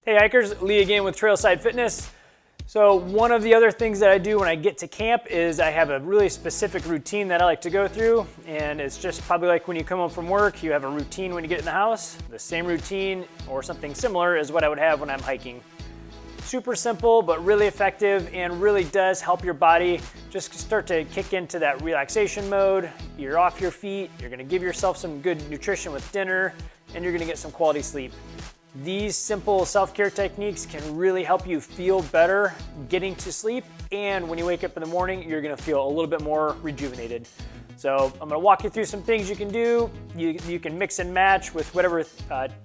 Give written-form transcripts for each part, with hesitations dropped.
Hey hikers, Lee again with Trailside Fitness. So one of the other things that I do when I get to camp is I have a really specific routine that I like to go through, and it's just probably like when you come home from work, you have a routine when you get in the house. The same routine or something similar is what I would have when I'm hiking. Super simple, but really effective, and really does help your body just start to kick into that relaxation mode. You're off your feet, you're gonna give yourself some good nutrition with dinner, and you're gonna get some quality sleep. These simple self-care techniques can really help you feel better getting to sleep, and when you wake up in the morning, you're gonna feel a little bit more rejuvenated. So I'm gonna walk you through some things you can do. You can mix and match with whatever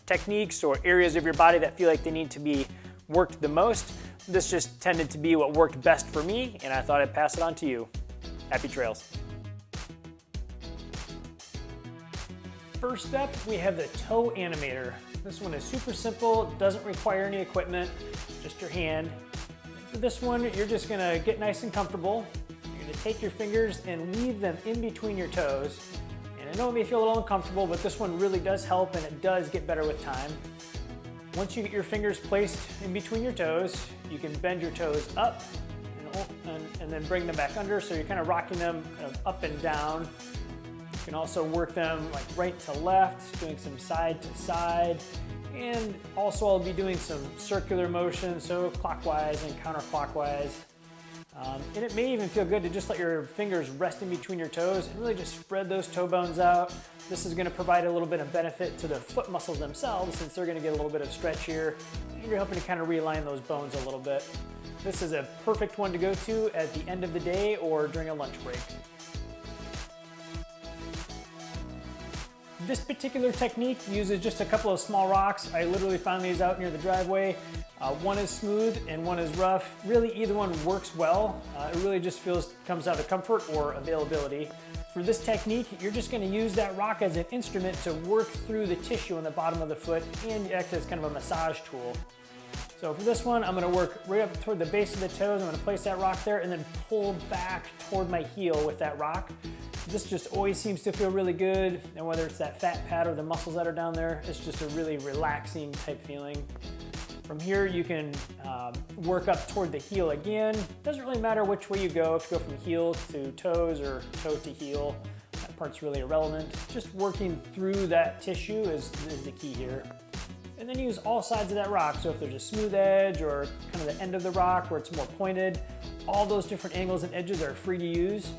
techniques or areas of your body that feel like they need to be worked the most. This just tended to be what worked best for me, and I thought I'd pass it on to you. Happy trails. First up, we have the toe animator. This one is super simple, doesn't require any equipment, just your hand. For this one, you're just gonna get nice and comfortable. You're gonna take your fingers and weave them in between your toes. And I know it may feel a little uncomfortable, but this one really does help, and it does get better with time. Once you get your fingers placed in between your toes, you can bend your toes up and then bring them back under, so you're kind of rocking them kind of up and down. You can also work them like right to left, doing some side to side, and also I'll be doing some circular motion, so clockwise and counterclockwise. And it may even feel good to just let your fingers rest in between your toes and really just spread those toe bones out. This is going to provide a little bit of benefit to the foot muscles themselves, since they're going to get a little bit of stretch here, and you're helping to kind of realign those bones a little bit. This is a perfect one to go to at the end of the day or during a lunch break. This particular technique uses just a couple of small rocks. I literally found these out near the driveway. One is smooth and one is rough. Really, either one works well. It really just comes out of comfort or availability. For this technique, you're just gonna use that rock as an instrument to work through the tissue on the bottom of the foot and act as kind of a massage tool. So for this one, I'm gonna work right up toward the base of the toes. I'm gonna place that rock there and then pull back toward my heel with that rock. This just always seems to feel really good, and whether it's that fat pad or the muscles that are down there, it's just a really relaxing type feeling. From here, you can work up toward the heel again. Doesn't really matter which way you go, if you go from heel to toes or toe to heel. That part's really irrelevant. Just working through that tissue is the key here. And then use all sides of that rock. So if there's a smooth edge or kind of the end of the rock where it's more pointed, all those different angles and edges are free to use.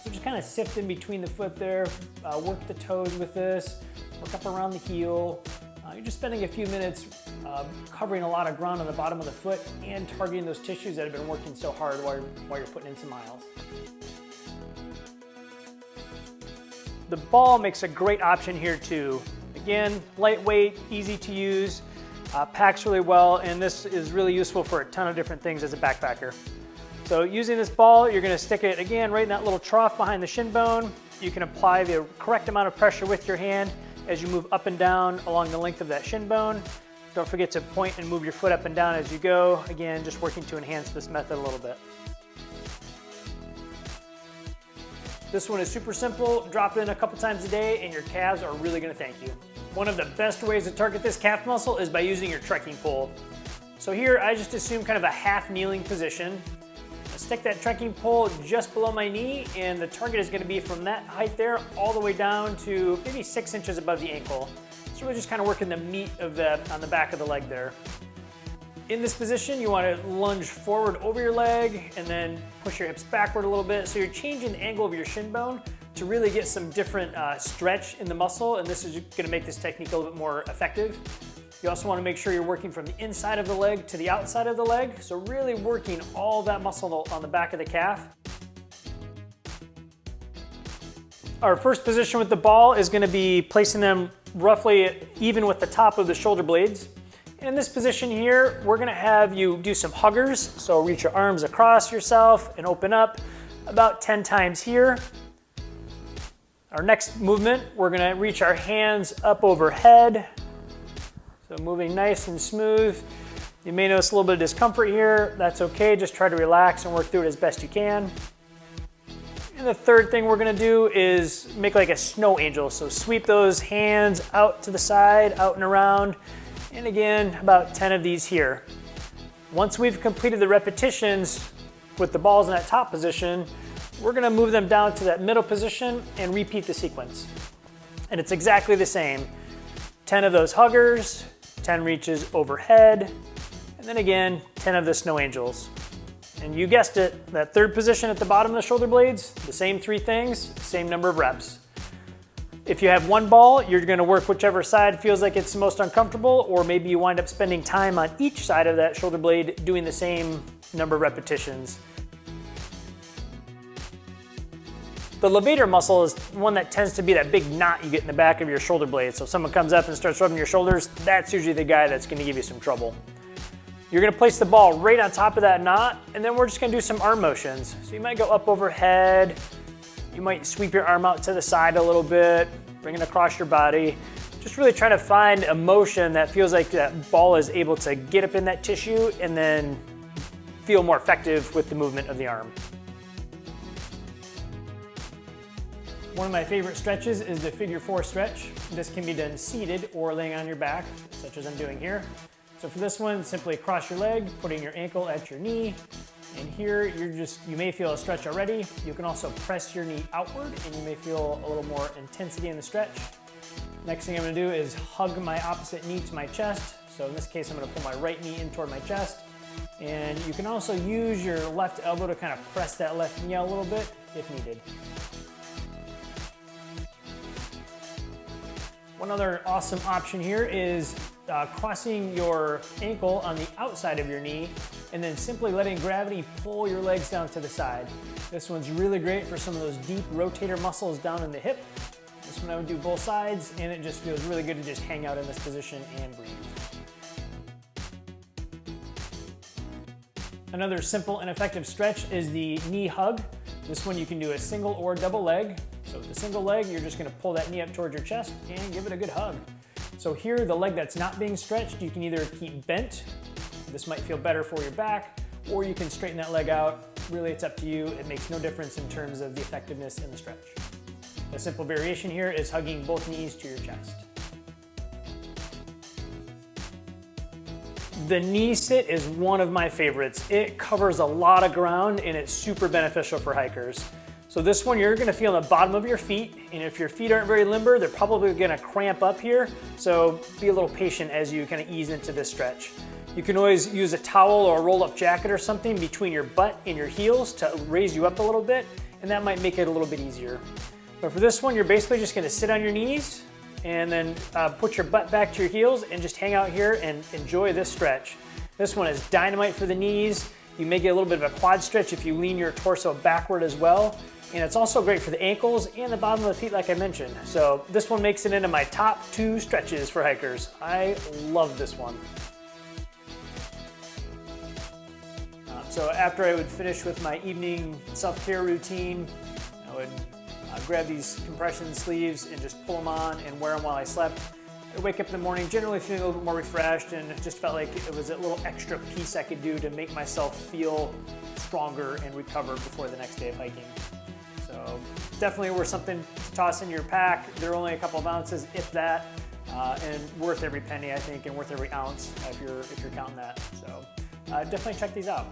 So just kind of sift in between the foot there, work the toes with this, work up around the heel. You're just spending a few minutes covering a lot of ground on the bottom of the foot and targeting those tissues that have been working so hard while you're putting in some miles. The ball makes a great option here too. Again, lightweight, easy to use, packs really well, and this is really useful for a ton of different things as a backpacker. So using this ball, you're gonna stick it again right in that little trough behind the shin bone. You can apply the correct amount of pressure with your hand as you move up and down along the length of that shin bone. Don't forget to point and move your foot up and down as you go. Again, just working to enhance this method a little bit. This one is super simple. Drop it in a couple times a day and your calves are really gonna thank you. One of the best ways to target this calf muscle is by using your trekking pole. So here I just assume kind of a half kneeling position. Stick that trekking pole just below my knee, and the target is going to be from that height there all the way down to maybe 6 inches above the ankle. So we're just kind of working the meat of on the back of the leg there. In this position, you want to lunge forward over your leg and then push your hips backward a little bit. So you're changing the angle of your shin bone to really get some different stretch in the muscle, and this is going to make this technique a little bit more effective. You also want to make sure you're working from the inside of the leg to the outside of the leg, so really working all that muscle on the back of the calf. Our first position with the ball is going to be placing them roughly even with the top of the shoulder blades. In this position here, we're going to have you do some huggers, so reach your arms across yourself and open up about 10 times here. Our next movement, we're going to reach our hands up overhead. So moving nice and smooth. You may notice a little bit of discomfort here. That's okay, just try to relax and work through it as best you can. And the third thing we're gonna do is make like a snow angel. So sweep those hands out to the side, out and around, and again, about 10 of these here. Once we've completed the repetitions with the balls in that top position, we're gonna move them down to that middle position and repeat the sequence. And it's exactly the same. 10 of those huggers, 10 reaches overhead, and then again, 10 of the snow angels. And you guessed it, that third position at the bottom of the shoulder blades, the same 3 things, same number of reps. If you have one ball, you're gonna work whichever side feels like it's the most uncomfortable, or maybe you wind up spending time on each side of that shoulder blade doing the same number of repetitions. The levator muscle is one that tends to be that big knot you get in the back of your shoulder blade. So if someone comes up and starts rubbing your shoulders, that's usually the guy that's gonna give you some trouble. You're gonna place the ball right on top of that knot, and then we're just gonna do some arm motions. So you might go up overhead, you might sweep your arm out to the side a little bit, bring it across your body. Just really trying to find a motion that feels like that ball is able to get up in that tissue and then feel more effective with the movement of the arm. One of my favorite stretches is the figure 4 stretch. This can be done seated or laying on your back, such as I'm doing here. So for this one, simply cross your leg, putting your ankle at your knee. And here, you may feel a stretch already. You can also press your knee outward and you may feel a little more intensity in the stretch. Next thing I'm gonna do is hug my opposite knee to my chest. So in this case, I'm gonna pull my right knee in toward my chest. And you can also use your left elbow to kind of press that left knee out a little bit if needed. One other awesome option here is crossing your ankle on the outside of your knee and then simply letting gravity pull your legs down to the side. This one's really great for some of those deep rotator muscles down in the hip. This one I would do both sides, and it just feels really good to just hang out in this position and breathe. Another simple and effective stretch is the knee hug. This one you can do a single or double leg. So with the single leg, you're just gonna pull that knee up towards your chest and give it a good hug. So here, the leg that's not being stretched, you can either keep bent. This might feel better for your back, or you can straighten that leg out. Really, it's up to you. It makes no difference in terms of the effectiveness in the stretch. A simple variation here is hugging both knees to your chest. The knee sit is one of my favorites. It covers a lot of ground and it's super beneficial for hikers. So this one you're gonna feel on the bottom of your feet, and if your feet aren't very limber, they're probably gonna cramp up here. So be a little patient as you kind of ease into this stretch. You can always use a towel or a roll-up jacket or something between your butt and your heels to raise you up a little bit, and that might make it a little bit easier. But for this one, you're basically just gonna sit on your knees and then put your butt back to your heels and just hang out here and enjoy this stretch. This one is dynamite for the knees. You may get a little bit of a quad stretch if you lean your torso backward as well. And it's also great for the ankles and the bottom of the feet like I mentioned. So this one makes it into my top 2 stretches for hikers. I love this one. So after I would finish with my evening self-care routine, I would grab these compression sleeves and just pull them on and wear them while I slept. I wake up in the morning generally feeling a little bit more refreshed, and it just felt like it was a little extra piece I could do to make myself feel stronger and recovered before the next day of hiking. So definitely worth something to toss in your pack. They're only a couple of ounces, if that, and worth every penny, I think, and worth every ounce if you're counting that. So definitely check these out.